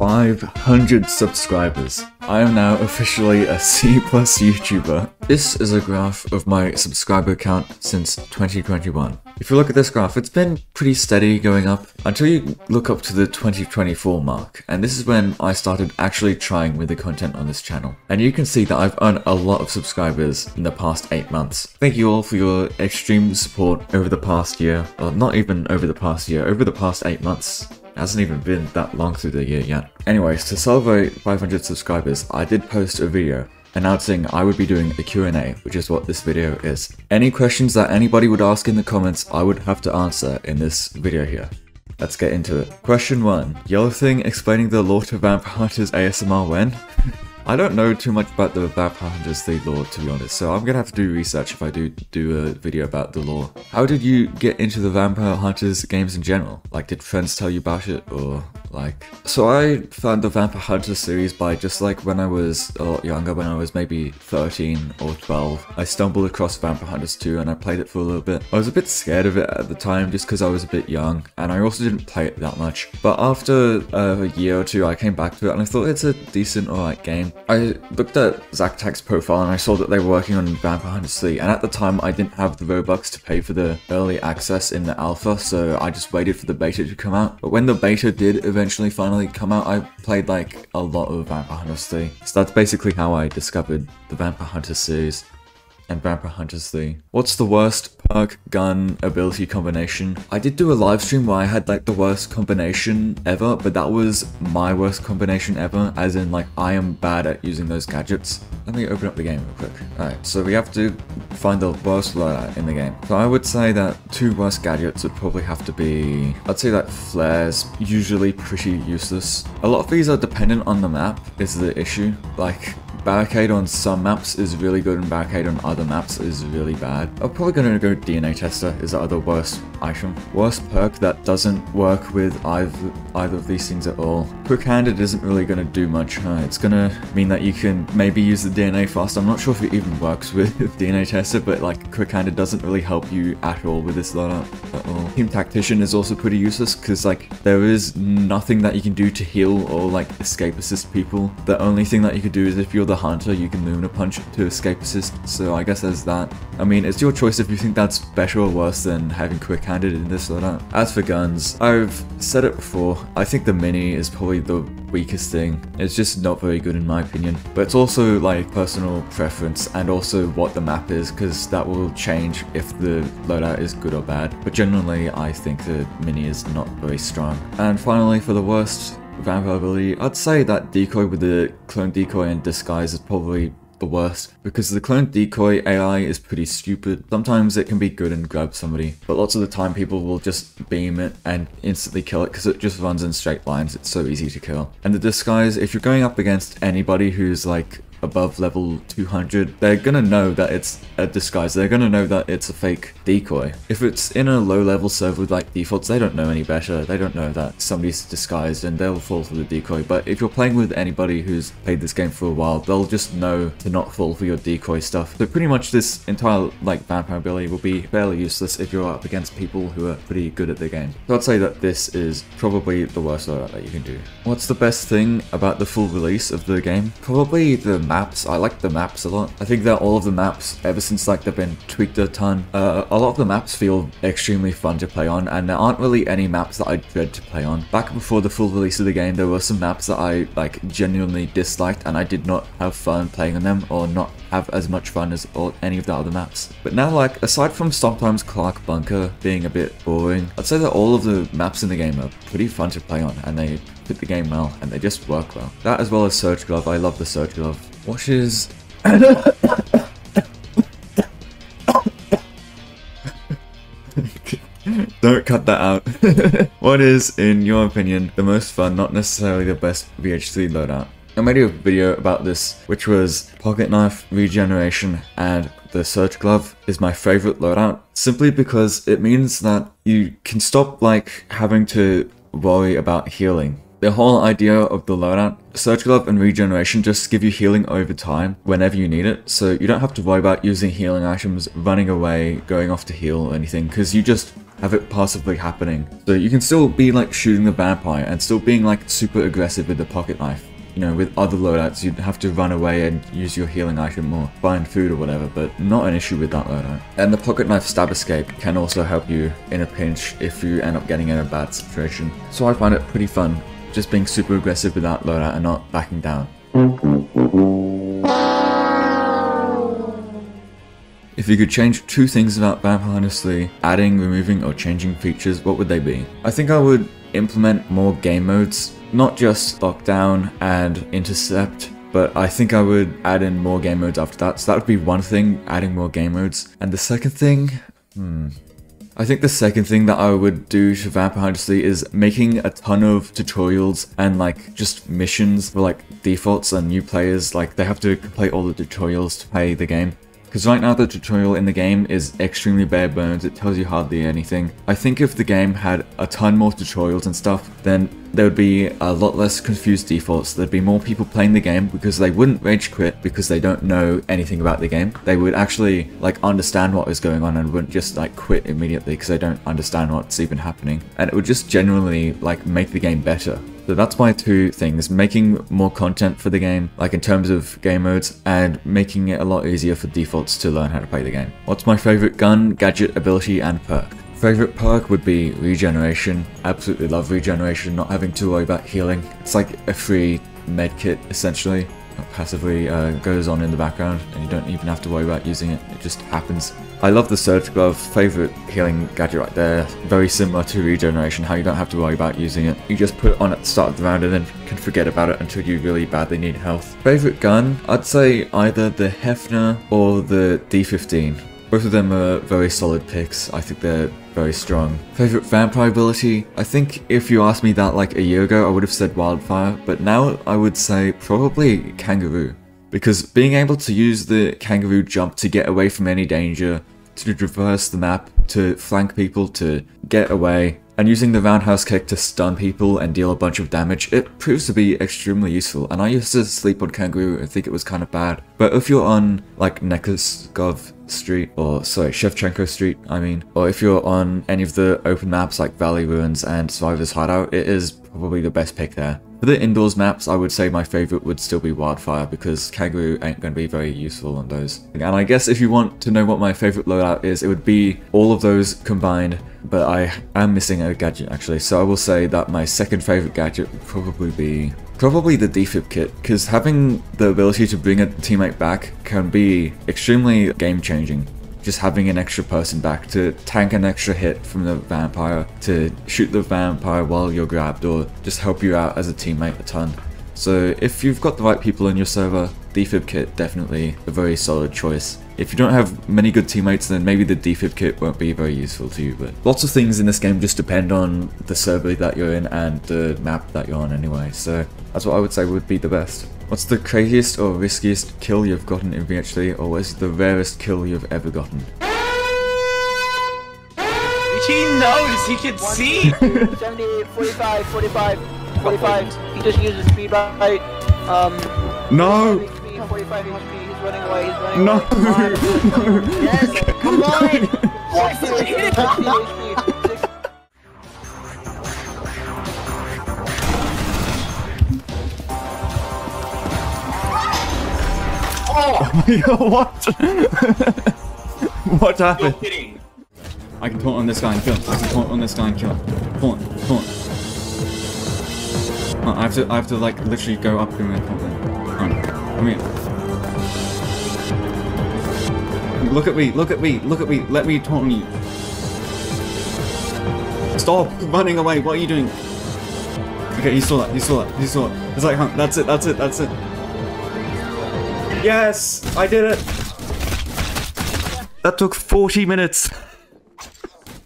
500 subscribers. I am now officially a C+ YouTuber. This is a graph of my subscriber count since 2021. If you look at this graph, it's been pretty steady going up until you look up to the 2024 mark, and this is when I started actually trying with the content on this channel. And you can see that I've earned a lot of subscribers in the past 8 months. Thank you all for your extreme support over the past year. Well, not even over the past year, over the past 8 months. It hasn't even been that long through the year yet. Anyways, to celebrate 500 subscribers, I did post a video announcing I would be doing a Q&A, which is what this video is. Any questions that anybody would ask in the comments, I would have to answer in this video here. Let's get into it. Question 1. Yellow thing explaining the lore to Vampire Hunters ASMR when? I don't know too much about the Vampire Hunters lore, to be honest, so I'm gonna have to do research if I do a video about the lore. How did you get into the Vampire Hunters games in general? Like, did friends tell you about it, or like... So I found the Vampire Hunters series by just like when I was a lot younger, when I was maybe 13 or 12. I stumbled across Vampire Hunters 2 and I played it for a little bit. I was a bit scared of it at the time just because I was a bit young, and I also didn't play it that much. But after a year or two, I came back to it and I thought it's a decent, alright game. I looked at Zactac's profile and I saw that they were working on Vampire Hunters 3, and at the time I didn't have the Robux to pay for the early access in the alpha, so I just waited for the beta to come out. But when the beta did eventually finally come out, I played like a lot of Vampire Hunters 3. So that's basically how I discovered the Vampire Hunters series and Vampire Hunters 3. What's the worst perk gun ability combination? I did do a live stream where I had like the worst combination ever, but that was my worst combination ever, as in like I am bad at using those gadgets. Let me open up the game real quick. Alright, so we have to find the worst loadout in the game. So I would say that 2 worst gadgets would probably have to be... I'd say that flares, usually pretty useless. A lot of these are dependent on the map, is the issue. Like, Barricade on some maps is really good and Barricade on other maps is really bad. I'm probably gonna go DNA Tester is the other worst item. Worst perk that doesn't work with either of these things at all. Quick-handed isn't really gonna do much. It's gonna mean that you can maybe use the DNA fast. I'm not sure if it even works with DNA Tester, but like quick-handed doesn't really help you at all with this loadout at all. Team Tactician is also pretty useless because like there is nothing that you can do to heal or like escape assist people. The only thing that you could do is if you're the hunter, you can Luna Punch to escape assist, so I guess there's that. I mean, it's your choice if you think that's better or worse than having quick-handed in this loadout. As for guns, I've said it before, I think the Mini is probably the weakest thing. It's just not very good in my opinion, but it's also like personal preference and also what the map is, because that will change if the loadout is good or bad, but generally I think the Mini is not very strong. And finally, for the worst vampire ability, I'd say that decoy with the clone decoy and disguise is probably the worst, because the clone decoy AI is pretty stupid. Sometimes it can be good and grab somebody, but lots of the time people will just beam it and instantly kill it because it just runs in straight lines. It's so easy to kill. And the disguise, if you're going up against anybody who's like above level 200, they're gonna know that it's a disguise. They're gonna know that it's a fake decoy. If it's in a low level server with like defaults, they don't know any better. They don't know that somebody's disguised and they'll fall for the decoy. But if you're playing with anybody who's played this game for a while, they'll just know to not fall for your decoy stuff. So pretty much this entire like vampire ability will be fairly useless if you're up against people who are pretty good at the game. So I'd say that this is probably the worst loadout that you can do. What's the best thing about the full release of the game? Probably the maps. I like the maps a lot. I think that all of the maps, ever since like they've been tweaked a ton, a lot of the maps feel extremely fun to play on, and there aren't really any maps that I dread to play on. Back before the full release of the game, there were some maps that I like genuinely disliked and I did not have fun playing on them, or not have as much fun as any of the other maps. But now, like, aside from sometimes Clark Bunker being a bit boring, I'd say that all of the maps in the game are pretty fun to play on, and they fit the game well, and they just work well. That as well as Surge Glove. I love the Surge Glove. What is... Don't cut that out. What is, in your opinion, the most fun, not necessarily the best VH3 loadout? I made a video about this, which was Pocket Knife, Regeneration, and the Surge Glove is my favorite loadout, simply because it means that you can stop like having to worry about healing. The whole idea of the loadout, Surge Glove and Regeneration just give you healing over time whenever you need it, so you don't have to worry about using healing items, running away, going off to heal or anything, because you just have it passively happening. So you can still be like shooting the vampire and still being like super aggressive with the pocket knife. You know, with other loadouts, you'd have to run away and use your healing item or find food or whatever, but not an issue with that loadout. And the pocket knife stab escape can also help you in a pinch if you end up getting in a bad situation. So I find it pretty fun, just being super aggressive with that loadout and not backing down. If you could change 2 things about Vampire Hunter 3, adding, removing, or changing features, what would they be? I think I would implement more game modes, not just lockdown and intercept, but I think I would add in more game modes after that. So that would be one thing, adding more game modes. And the second thing, I think the second thing that I would do to Vampire Hunter 3 is making a ton of tutorials and like just missions for like defaults and new players. Like they have to complete all the tutorials to play the game. Because right now the tutorial in the game is extremely bare bones, it tells you hardly anything. I think if the game had a ton more tutorials and stuff, then there would be a lot less confused defaults. There'd be more people playing the game because they wouldn't rage quit because they don't know anything about the game. They would actually like understand what is going on and wouldn't just like quit immediately because they don't understand what's even happening. And it would just generally like make the game better. So that's my 2 things, making more content for the game, like in terms of game modes, and making it a lot easier for defaults to learn how to play the game. What's my favorite gun, gadget, ability, and perk? Favorite perk would be regeneration. Absolutely love regeneration, not having to worry about healing. It's like a free medkit essentially. It passively goes on in the background and you don't even have to worry about using it, it just happens. I love the Surge Glove, favorite healing gadget right there, very similar to regeneration, how you don't have to worry about using it. You just put it on at the start of the round and then can forget about it until you really badly need health. Favorite gun? I'd say either the Hefner or the D15. Both of them are very solid picks, I think they're very strong. Favorite vampire ability? I think if you asked me that like a year ago I would have said Wildfire, but now I would say probably Kangaroo. Because being able to use the Kangaroo jump to get away from any danger, to traverse the map, to flank people, to get away, and using the roundhouse kick to stun people and deal a bunch of damage, it proves to be extremely useful. And I used to sleep on Kangaroo, I think it was kind of bad. But if you're on like Nekeskov Street, or sorry, Shevchenko Street, I mean, or if you're on any of the open maps like Valley Ruins and Survivor's Hideout, it is probably the best pick there. For the indoors maps, I would say my favorite would still be Wildfire because Kangaroo ain't going to be very useful on those. And I guess if you want to know what my favorite loadout is, it would be all of those combined, but I am missing a gadget actually, so I will say that my second favorite gadget would probably be the defib kit, because having the ability to bring a teammate back can be extremely game changing. Just having an extra person back to tank an extra hit from the vampire, to shoot the vampire while you're grabbed, or just help you out as a teammate a ton. So if you've got the right people in your server, defib kit definitely a very solid choice. If you don't have many good teammates, then maybe the defib kit won't be very useful to you, but lots of things in this game just depend on the server that you're in and the map that you're on anyway, so that's what I would say would be the best. What's the craziest or riskiest kill you've gotten in VH3, or what is the rarest kill you've ever gotten? He knows, he can see! 78, 45, 45, 45. He just used his speed right. No! 45 HP, he's running away, he's running No! away. Yes, come on! 60 HP. Oh, what? What happened? You're kidding. I can taunt on this guy and kill. I can taunt on this guy and kill. Taunt. Oh, I have to like literally go up to him and taunt him. Alright, come here. Look at me, let me taunt you. Stop running away, what are you doing? Okay, he saw that. It's like, huh, that's it. Yes! I did it! That took 40 minutes!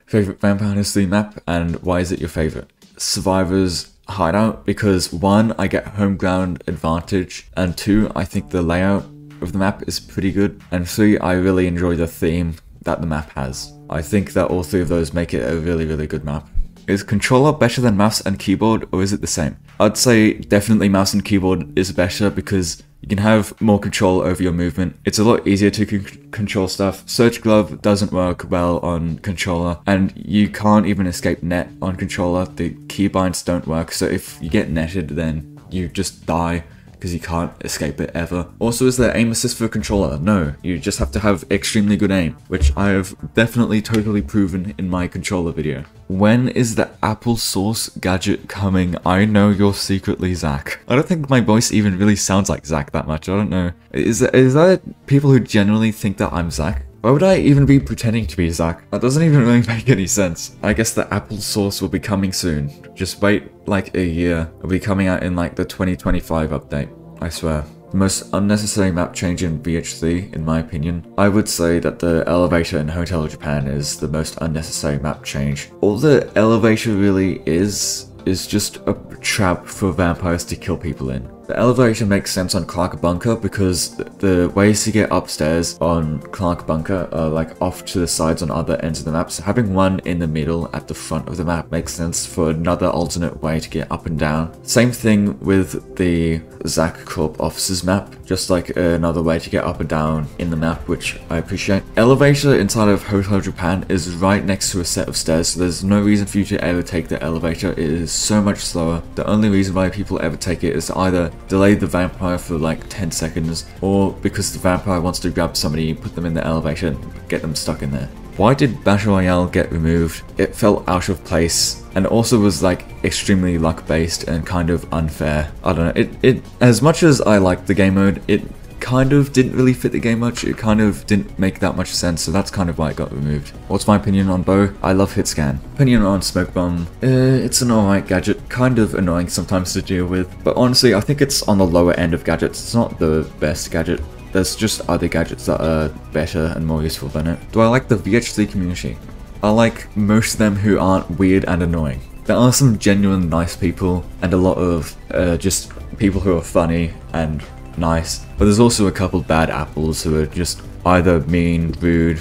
Favorite Vampire Hunter 3 map, and why is it your favorite? Survivor's Hideout, because 1, I get home ground advantage, and 2, I think the layout of the map is pretty good, and 3, I really enjoy the theme that the map has. I think that all 3 of those make it a really, really good map. Is controller better than mouse and keyboard, or is it the same? I'd say definitely mouse and keyboard is better because You can have more control over your movement. It's a lot easier to control stuff. Surge Glove doesn't work well on controller, and you can't even escape net on controller. The keybinds don't work, so if you get netted, then you just die, because you can't escape it ever. Also, is there aim assist for controller? No, you just have to have extremely good aim, which I have definitely totally proven in my controller video. When is the applesauce gadget coming? I know you're secretly Zach. I don't think my voice even really sounds like Zach that much, I don't know. Is that people who generally think that I'm Zach? Why would I even be pretending to be Zach? That doesn't even really make any sense. I guess the applesauce will be coming soon. Just wait like a year. It'll be coming out in like the 2025 update, I swear. The most unnecessary map change in VH3, in my opinion. I would say that the elevator in Hotel Japan is the most unnecessary map change. All the elevator really is just a trap for vampires to kill people in. The elevator makes sense on Clark Bunker because the ways to get upstairs on Clark Bunker are like off to the sides on other ends of the map, so having one in the middle at the front of the map makes sense for another alternate way to get up and down. Same thing with the Zach Corp offices map, just like another way to get up and down in the map, which I appreciate. Elevator inside of Hotel Japan is right next to a set of stairs, so there's no reason for you to ever take the elevator. It is so much slower. The only reason why people ever take it is to either delay the vampire for like 10 seconds, or because the vampire wants to grab somebody, put them in the elevator and get them stuck in there. Why did Battle Royale get removed? It felt out of place, and also was like extremely luck based and kind of unfair. I don't know, it as much as I liked the game mode, it kind of didn't really fit the game much. It kind of didn't make that much sense, so that's kind of why it got removed. What's my opinion on bow? I love hit scan. Opinion on smoke bomb? It's an alright gadget, kind of annoying sometimes to deal with, but honestly I think it's on the lower end of gadgets. It's not the best gadget. There's just other gadgets that are better and more useful than it. Do I like the VH3 community? I like most of them who aren't weird and annoying. There are some genuine nice people and a lot of just people who are funny and nice, but there's also a couple bad apples who are just either mean, rude,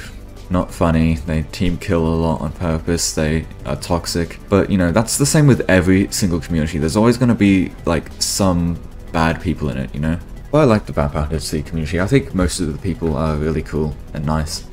not funny, they team kill a lot on purpose, they are toxic. But you know, that's the same with every single community. There's always going to be like some bad people in it, you know? But I like the Vampire HC community. I think most of the people are really cool and nice.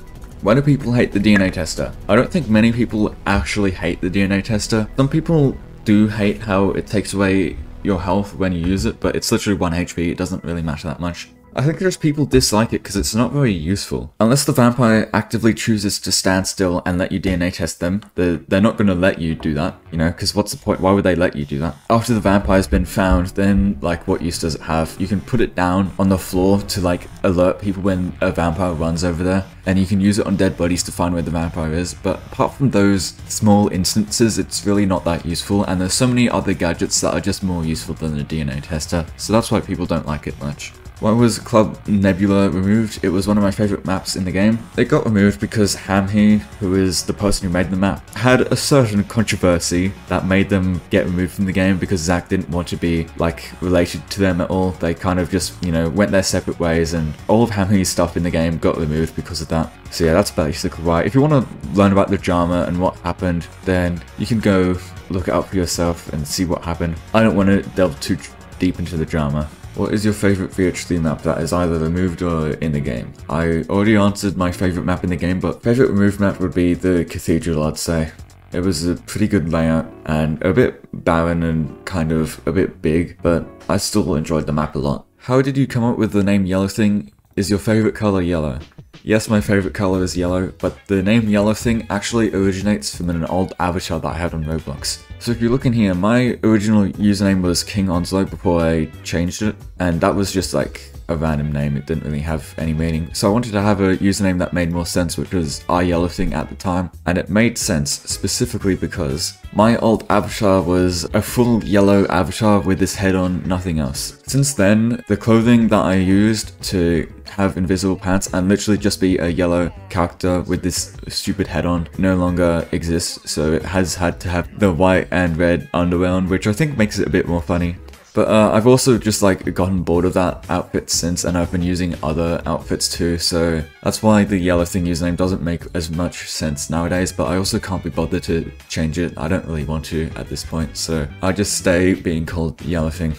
Why do people hate the DNA tester? I don't think many people actually hate the DNA tester. Some people do hate how it takes away your health when you use it, but it's literally 1 HP, it doesn't really matter that much. I think there's people dislike it because it's not very useful. Unless the vampire actively chooses to stand still and let you DNA test them, they're not going to let you do that, you know, because what's the point? Why would they let you do that? After the vampire's been found, then like what use does it have? You can put it down on the floor to like alert people when a vampire runs over there, and you can use it on dead bodies to find where the vampire is, but apart from those small instances, it's really not that useful, and there's so many other gadgets that are just more useful than the DNA tester, so that's why people don't like it much. Why was Club Nebula removed? It was one of my favourite maps in the game. It got removed because Hamhee, who is the person who made the map, had a certain controversy that made them get removed from the game because Zach didn't want to be like related to them at all. They kind of just, you know, went their separate ways, and all of Hamhee's stuff in the game got removed because of that. So yeah, that's basically why. If you want to learn about the drama and what happened, then you can go look it up for yourself and see what happened. I don't want to delve too deep into the drama. What is your favourite VH3 map that is either removed or in the game? I already answered my favourite map in the game, but favourite removed map would be the Cathedral, I'd say. It was a pretty good layout and a bit barren and kind of a bit big, but I still enjoyed the map a lot. How did you come up with the name Yellow Thing? Is your favourite colour yellow? Yes, my favourite colour is yellow, but the name Yellow Thing actually originates from an old avatar that I had on Roblox. So if you look in here, my original username was King Onslow before I changed it, and that was just like a random name. It didn't really have any meaning. So I wanted to have a username that made more sense, which was iYellowthing at the time, and it made sense specifically because my old avatar was a full yellow avatar with this head on, nothing else. Since then, the clothing that I used to have invisible pants and literally just be a yellow character with this stupid head on no longer exists, so it has had to have the white and red underwear on, which I think makes it a bit more funny. But I've also just like gotten bored of that outfit since, and I've been using other outfits too, so that's why the yellow thing username doesn't make as much sense nowadays, but I also can't be bothered to change it. I don't really want to at this point, so I just stay being called yellow thing.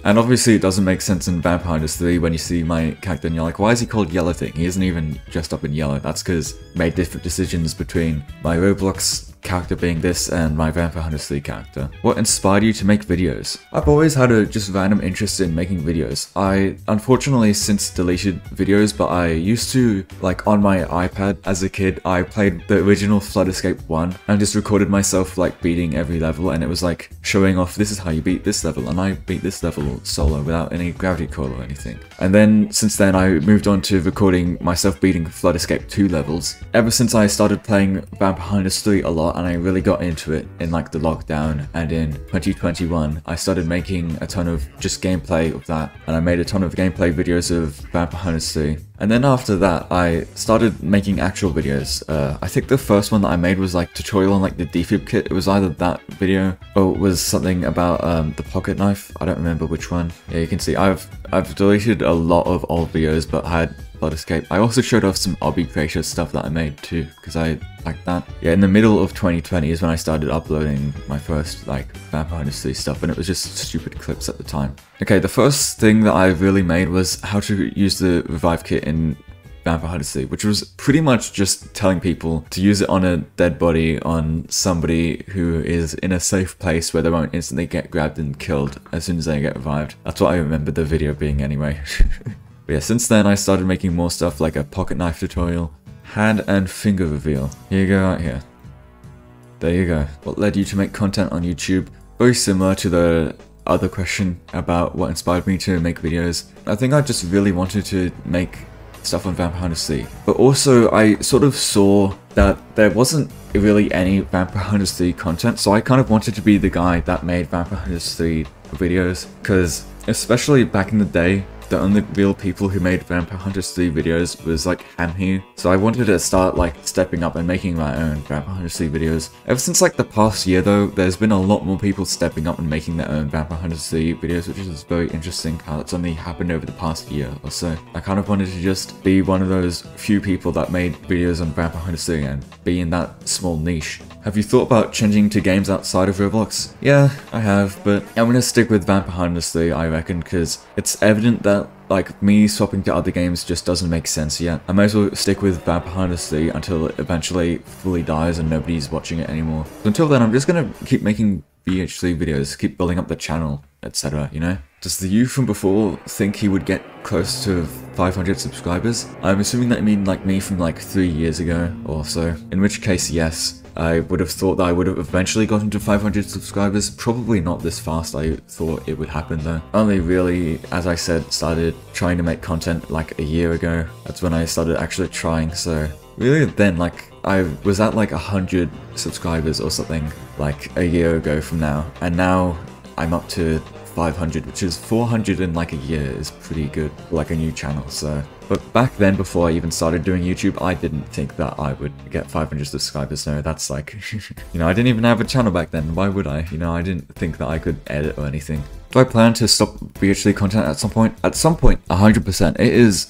And obviously it doesn't make sense in Vampire Hunters 3 when you see my character and you're like, why is he called yellow thing? He isn't even dressed up in yellow. That's because I made different decisions between my Roblox character being this and my Vampire Hunters 3 character. What inspired you to make videos? I've always had a just random interest in making videos. I unfortunately since deleted videos, but I used to, like on my iPad as a kid, I played the original Flood Escape 1 and just recorded myself like beating every level, and it was like showing off this is how you beat this level, and I beat this level solo without any gravity coil or anything. And then since then I moved on to recording myself beating Flood Escape 2 levels. Ever since I started playing Vampire Hunters 3 a lot, and I really got into it in like the lockdown, and in 2021 I started making a ton of just gameplay of that, and I made a ton of gameplay videos of Vampire Hunters 3. And then after that I started making actual videos. I think the first one that I made was like tutorial on like the defib kit. It was either that video or it was something about the pocket knife. I don't remember which one. Yeah, you can see I've deleted a lot of old videos, but I had Flood Escape. I also showed off some obby creator stuff that I made too, because I like that. Yeah, in the middle of 2020 is when I started uploading my first like Vampire Hunters 3 stuff, and it was just stupid clips at the time. Okay, the first thing that I really made was how to use the revive kit in Vampire Hunters 3, which was pretty much just telling people to use it on a dead body, on somebody who is in a safe place where they won't instantly get grabbed and killed as soon as they get revived. That's what I remember the video being anyway. But yeah, since then I started making more stuff like a pocket knife tutorial, hand and finger reveal. Here you go, right here. There you go. What led you to make content on YouTube? Very similar to the other question about what inspired me to make videos. I think I just really wanted to make stuff on Vampire Hunters 3. But also I sort of saw that there wasn't really any Vampire Hunters 3 content, so I kind of wanted to be the guy that made Vampire Hunters 3 videos, because especially back in the day, the only real people who made Vampire Hunters 3 videos was like Hamhu. So I wanted to start like stepping up and making my own Vampire Hunters 3 videos. Ever since like the past year though, there's been a lot more people stepping up and making their own Vampire Hunters 3 videos, which is very interesting how it's only happened over the past year or so. I kind of wanted to just be one of those few people that made videos on Vampire Hunters 3 and be in that small niche. Have you thought about changing to games outside of Roblox? Yeah, I have, but I'm gonna stick with Vampire Hunters 3, I reckon, because it's evident that like me swapping to other games just doesn't make sense yet. I might as well stick with Vampire Hunters 3 until it eventually fully dies and nobody's watching it anymore. So until then, I'm just gonna keep making VH3 videos, keep building up the channel, etc, you know? Does the you from before think he would get close to 500 subscribers? I'm assuming that you mean like me from like 3 years ago or so, in which case yes. I would have thought that I would have eventually gotten to 500 subscribers. Probably not this fast I thought it would happen though. Only really, as I said, started trying to make content like a year ago. That's when I started actually trying, so really then like I was at like 100 subscribers or something like a year ago from now, and now I'm up to 500, which is 400 in like a year is pretty good for like a new channel, so. But back then, before I even started doing YouTube, I didn't think that I would get 500 subscribers. No, that's like, you know, I didn't even have a channel back then. Why would I? You know, I didn't think that I could edit or anything. Do I plan to stop VH3 content at some point? At some point, 100%. It is,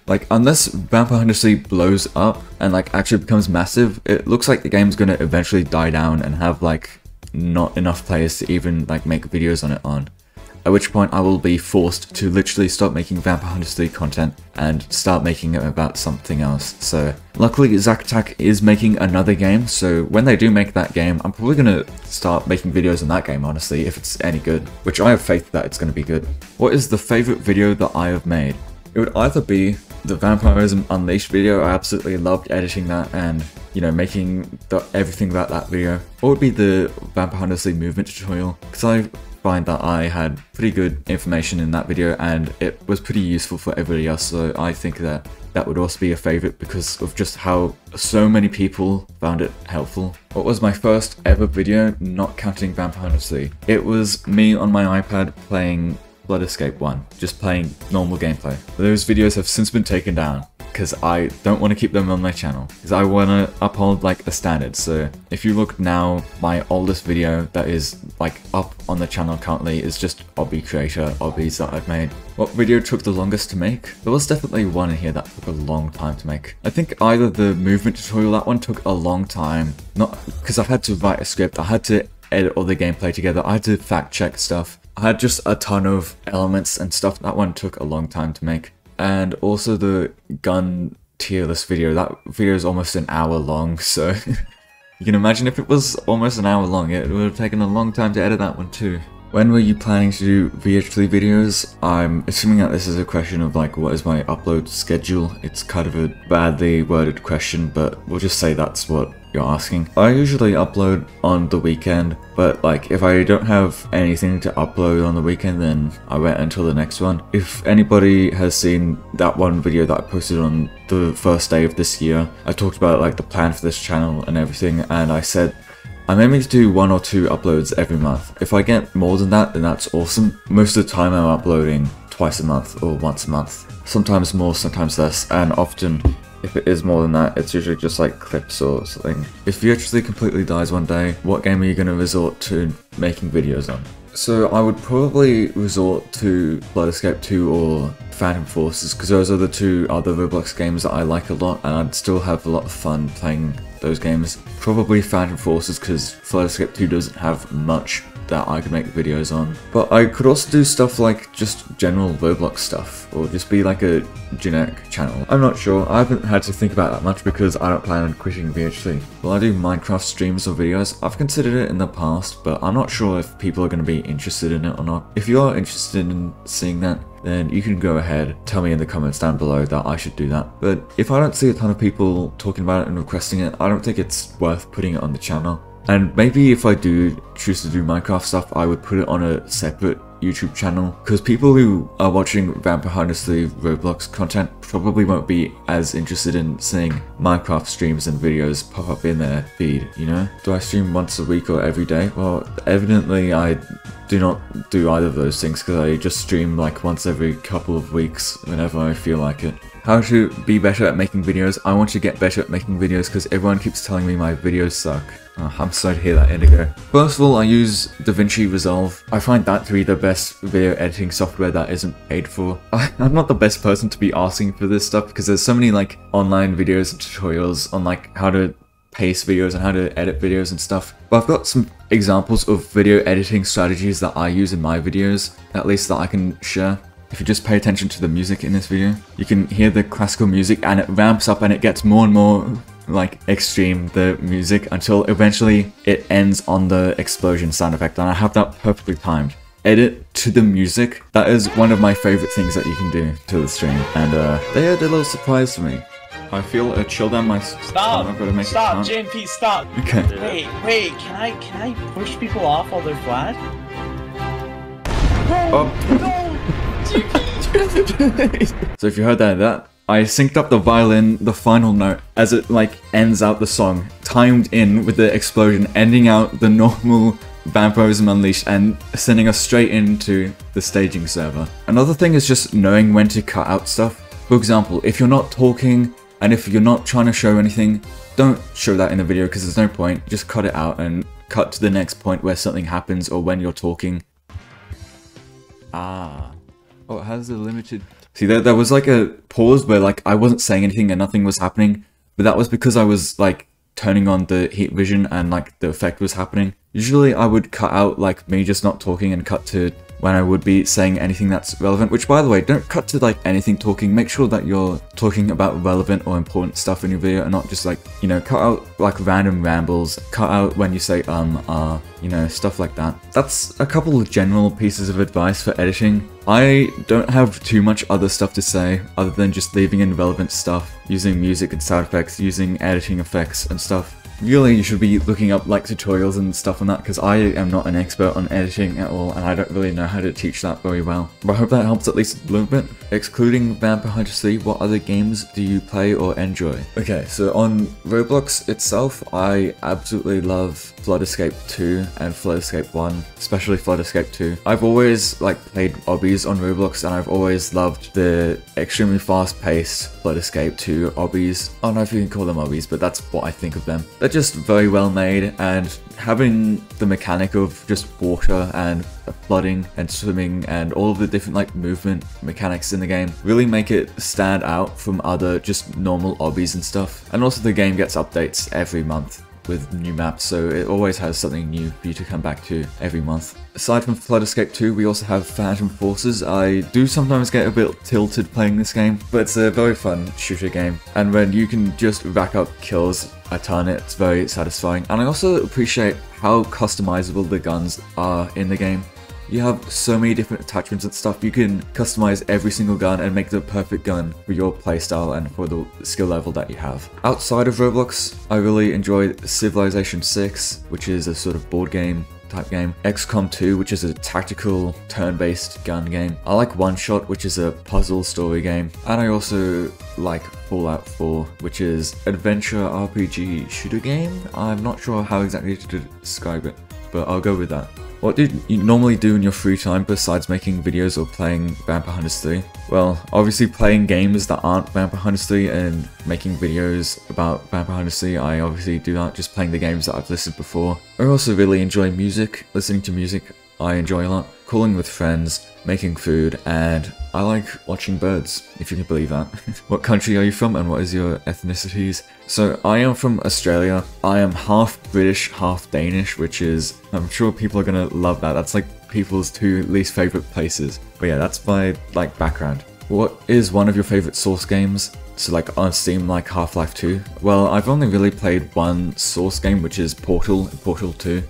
like, unless Vampire Hunters 3 blows up and, like, actually becomes massive, it looks like the game's gonna eventually die down and have, like, not enough players to even, like, make videos on it on. At which point I will be forced to literally stop making Vampire Hunters 3 content and start making it about something else. So luckily Zactac is making another game, so when they do make that game, I'm probably going to start making videos on that game, honestly, if it's any good, which I have faith that it's going to be good. What is the favorite video that I have made? It would either be the Vampirism Unleashed video. I absolutely loved editing that and, you know, making everything about that video. Or it would be the Vampire Hunters 3 movement tutorial, because I find that I had pretty good information in that video and it was pretty useful for everybody else, so I think that that would also be a favorite because of just how so many people found it helpful. What was my first ever video, not counting Vampire Hunters 3? It was me on my iPad playing Flood Escape 1, just playing normal gameplay. Those videos have since been taken down, because I don't want to keep them on my channel, because I want to uphold like a standard. So if you look now, my oldest video that is like up on the channel currently is just obby creator obbies that I've made. What video took the longest to make? There was definitely one in here that took a long time to make. I think either the movement tutorial, that one took a long time, not because I had to write a script, I had to edit all the gameplay together, I had to fact check stuff, I had just a ton of elements and stuff. That one took a long time to make. And also the gun tier list video, that video is almost an hour long, so you can imagine if it was almost an hour long, it would have taken a long time to edit that one too. When were you planning to do VH3 videos? I'm assuming that this is a question of like, what is my upload schedule? It's kind of a badly worded question, but we'll just say that's what you're asking. I usually upload on the weekend, but like if I don't have anything to upload on the weekend, then I wait until the next one. If anybody has seen that one video that I posted on the first day of this year, I talked about like the plan for this channel and everything, and I said I'm aiming to do 1 or 2 uploads every month. If I get more than that, then that's awesome. Most of the time I'm uploading twice a month or once a month. Sometimes more, sometimes less, and often if it is more than that, it's usually just like clips or something. If VH3 completely dies one day, what game are you going to resort to making videos on? So I would probably resort to Blood Escape 2 or Phantom Forces, because those are the 2 other Roblox games that I like a lot, and I'd still have a lot of fun playing those games. Probably Phantom Forces, because Blood Escape 2 doesn't have much that I could make videos on. But I could also do stuff like just general Roblox stuff, or just be like a generic channel. I'm not sure, I haven't had to think about that much because I don't plan on quitting VH3. Will I do Minecraft streams or videos? I've considered it in the past, but I'm not sure if people are going to be interested in it or not. If you are interested in seeing that, then you can go ahead, tell me in the comments down below that I should do that. But if I don't see a ton of people talking about it and requesting it, I don't think it's worth putting it on the channel. And maybe if I do choose to do Minecraft stuff, I would put it on a separate YouTube channel, because people who are watching Vampire Hunter 3 Roblox content probably won't be as interested in seeing Minecraft streams and videos pop up in their feed, you know? Do I stream once a week or every day? Well, evidently I do not do either of those things, because I just stream like once every couple of weeks whenever I feel like it. How to be better at making videos? I want to get better at making videos because everyone keeps telling me my videos suck. Oh, I'm sorry to hear that, Indigo. First of all, I use DaVinci Resolve. I find that to be the best video editing software that isn't paid for. I'm not the best person to be asking for this stuff because there's so many like online videos and tutorials on like how to paste videos and how to edit videos and stuff. But I've got some examples of video editing strategies that I use in my videos, at least that I can share. If you just pay attention to the music in this video, you can hear the classical music and it ramps up and it gets more and more like extreme, the music, until eventually it ends on the explosion sound effect, and I have that perfectly timed. Edit to the music, that is one of my favorite things that you can do to the stream, and they had a little surprise for me. I feel a chill down my Stop! I've got to make Stop, JMP, stop! Okay. Wait, can I push people off while they're flat? Oh. So if you heard that, I synced up the violin, the final note, as it like ends out the song, timed in with the explosion, ending out the normal Vampirism Unleashed and sending us straight into the staging server. Another thing is just knowing when to cut out stuff. For example, if you're not talking and if you're not trying to show anything, don't show that in the video because there's no point. Just cut it out and cut to the next point where something happens or when you're talking. Oh, it has a limited... See, there was like a pause where like I wasn't saying anything and nothing was happening, but that was because I was like turning on the heat vision and like the effect was happening. Usually I would cut out like me just not talking and cut to when I would be saying anything that's relevant, which by the way, don't cut to like anything talking. Make sure that you're talking about relevant or important stuff in your video and not just like, you know, cut out like random rambles, cut out when you say you know, stuff like that. That's a couple of general pieces of advice for editing. I don't have too much other stuff to say other than just leaving in relevant stuff, using music and sound effects, using editing effects and stuff. Really, you should be looking up like tutorials and stuff on that because I am not an expert on editing at all and I don't really know how to teach that very well. But I hope that helps at least a little bit. Excluding Vampire Hunter 3, what other games do you play or enjoy? Okay, so on Roblox itself, I absolutely love Flood Escape 2 and Flood Escape 1, especially Flood Escape 2. I've always like played obbies on Roblox, and I've always loved the extremely fast-paced Flood Escape 2 obbies. I don't know if you can call them obbies, but that's what I think of them. They're just very well made, and having the mechanic of just water and flooding and swimming and all of the different like movement mechanics in the game really make it stand out from other just normal obbies and stuff. And also the game gets updates every month with new maps, so it always has something new for you to come back to every month. Aside from Flood Escape 2, we also have Phantom Forces. I do sometimes get a bit tilted playing this game, but it's a very fun shooter game, and when you can just rack up kills a ton, it's very satisfying. And I also appreciate how customizable the guns are in the game. You have so many different attachments and stuff. You can customize every single gun and make the perfect gun for your playstyle and for the skill level that you have. Outside of Roblox, I really enjoyed Civilization 6, which is a sort of board game type game. XCOM 2, which is a tactical turn-based gun game. I like One Shot, which is a puzzle story game. And I also like Fallout 4, which is adventure RPG shooter game. I'm not sure how exactly to describe it, but I'll go with that. What do you normally do in your free time besides making videos or playing Vampire Hunters 3? Well, obviously playing games that aren't Vampire Hunters 3 and making videos about Vampire Hunters 3, I obviously do that, just playing the games that I've listed before. I also really enjoy music, listening to music I enjoy a lot, calling with friends, making food, and I like watching birds, if you can believe that. What country are you from and what is your ethnicities? So I am from Australia. I am half British, half Danish, which is, I'm sure people are gonna love that. That's like people's two least favorite places. But yeah, that's my like background. What is one of your favorite Source games? So like on Steam, like Half-Life 2? Well, I've only really played one Source game, which is Portal 2.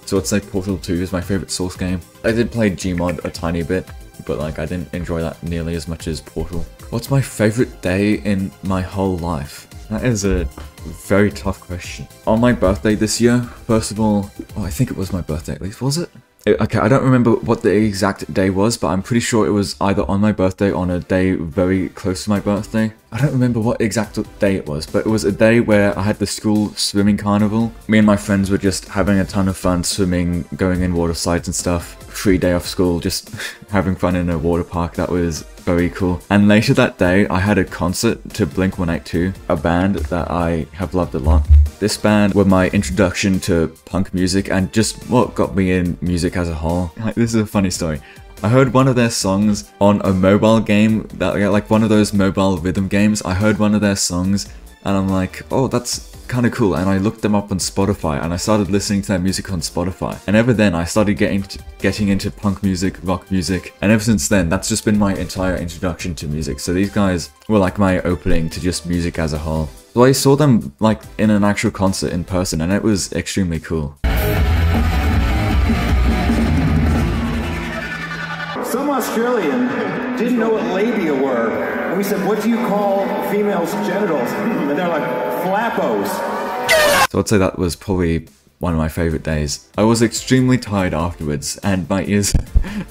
So I'd say Portal 2 is my favorite Source game. I did play Gmod a tiny bit, but like I didn't enjoy that nearly as much as Portal. What's my favorite day in my whole life? That is a very tough question. On my birthday this year, first of all, oh, I think it was my birthday at least, was it? Okay, I don't remember what the exact day was, but I'm pretty sure it was either on my birthday or on a day very close to my birthday. I don't remember what exact day it was, but it was a day where I had the school swimming carnival. Me and my friends were just having a ton of fun swimming, going in water slides and stuff. Free day off school, just having fun in a water park. That was very cool. And later that day, I had a concert to Blink-182, a band that I have loved a lot. This band were my introduction to punk music and just what got me in music as a whole. Like, this is a funny story. I heard one of their songs on a mobile game, that like one of those mobile rhythm games. I heard one of their songs and I'm like, oh, that's kind of cool. And I looked them up on Spotify and I started listening to their music on Spotify. And ever then I started getting into punk music, rock music. And ever since then, that's just been my entire introduction to music. So these guys were like my opening to just music as a whole. So I saw them like in an actual concert in person and it was extremely cool. Some Australian didn't know what labia were. And we said, what do you call females' genitals? And they're like, flappos. So I'd say that was probably one of my favorite days. I was extremely tired afterwards and my ears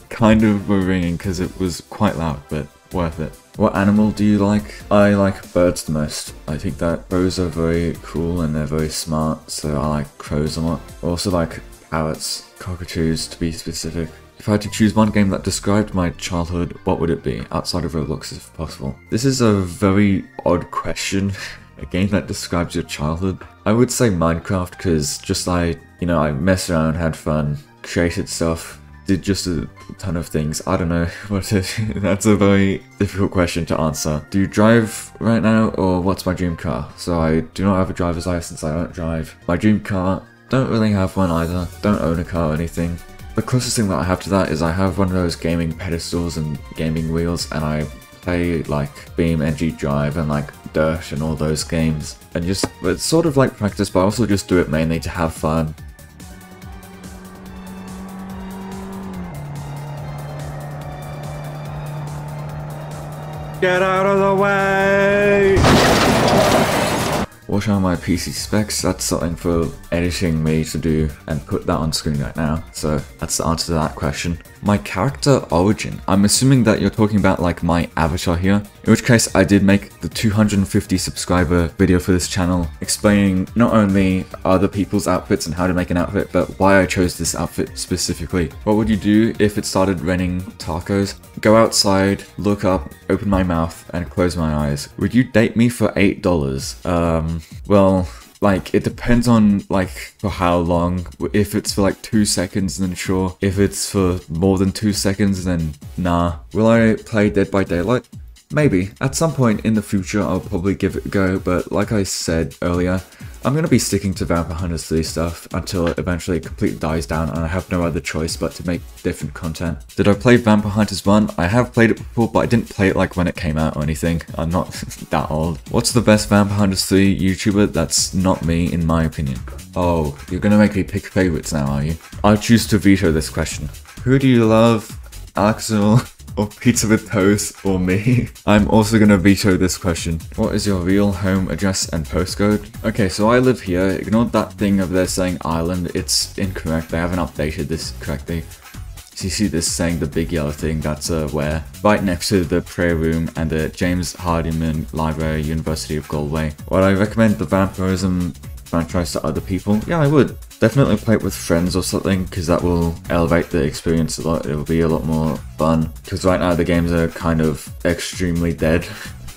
kind of were ringing because it was quite loud, but worth it. What animal do you like? I like birds the most. I think that crows are very cool and they're very smart, so I like crows a lot. I also like parrots, cockatoos to be specific. If I had to choose one game that described my childhood, what would it be? Outside of Roblox if possible. This is a very odd question. A game that describes your childhood? I would say Minecraft because just I messed around, had fun, created stuff, did just a ton of things. I don't know, but that's a very difficult question to answer. Do you drive right now or what's my dream car? So I do not have a driver's license, I don't drive. My dream car, don't really have one either. Don't own a car or anything. The closest thing that I have to that is I have one of those gaming pedestals and gaming wheels and I play like BeamNG Drive and like Dirt and all those games. And just, it's sort of like practice, but I also just do it mainly to have fun. Get out of the way! What are my PC specs? That's something for editing me to do and put that on screen right now. So that's the answer to that question. My character origin. I'm assuming that you're talking about like my avatar here. In which case I did make the 250 subscriber video for this channel explaining not only other people's outfits and how to make an outfit, but why I chose this outfit specifically. What would you do if it started raining tacos? Go outside, look up, open my mouth, and close my eyes. Would you date me for $8? Well, like, it depends on, like, for how long. If it's for, like, 2 seconds, then sure. If it's for more than 2 seconds, then nah. Will I play Dead by Daylight? Maybe. At some point in the future, I'll probably give it a go, but like I said earlier, I'm going to be sticking to Vampire Hunters 3 stuff until it eventually completely dies down and I have no other choice but to make different content. Did I play Vampire Hunters 1? I have played it before, but I didn't play it like when it came out or anything. I'm not that old. What's the best Vampire Hunters 3 YouTuber? That's not me, in my opinion. Oh, you're going to make me pick favorites now, are you? I choose to veto this question. Who do you love? Axel? Or pizza with toast, or me? I'm also gonna veto this question. What is your real home address and postcode? Okay, so I live here. Ignore that thing over there saying island. It's incorrect. They haven't updated this correctly. So you see this saying the big yellow thing, that's where? Right next to the prayer room and the James Hardiman Library, University of Galway. Would I recommend the Vampirism franchise to other people? Yeah, I would. Definitely play it with friends or something, because that will elevate the experience a lot. It will be a lot more fun, because right now the games are kind of extremely dead.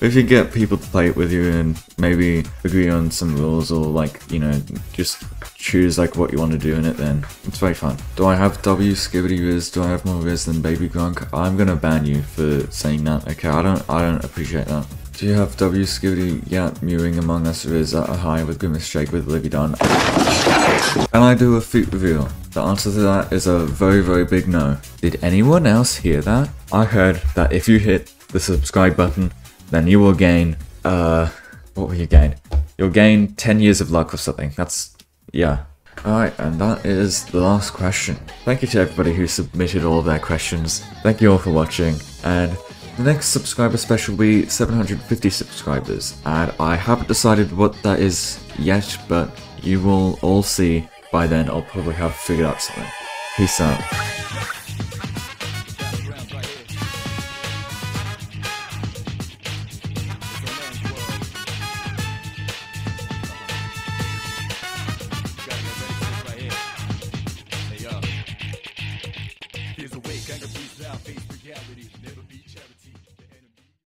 If you get people to play it with you and maybe agree on some rules, or like, you know, just choose like what you want to do in it, then it's very fun. Do I have W Skibidi Riz? Do I have more Riz than Baby Grunk? I'm gonna ban you for saying that. Okay, I don't appreciate that. Do you have W Skibidi? Yeah, mewing Among Us Riz at a high with Grimace Shake with Livy Dunn. Can I do a feat reveal? The answer to that is a very, very big no. Did anyone else hear that? I heard that if you hit the subscribe button, then you will gain, what will you gain? You'll gain 10 years of luck or something. That's, yeah. Alright, and that is the last question. Thank you to everybody who submitted all of their questions. Thank you all for watching, and the next subscriber special will be 750 subscribers, and I haven't decided what that is yet, but you will all see by then. I'll probably have figured out something. Peace out.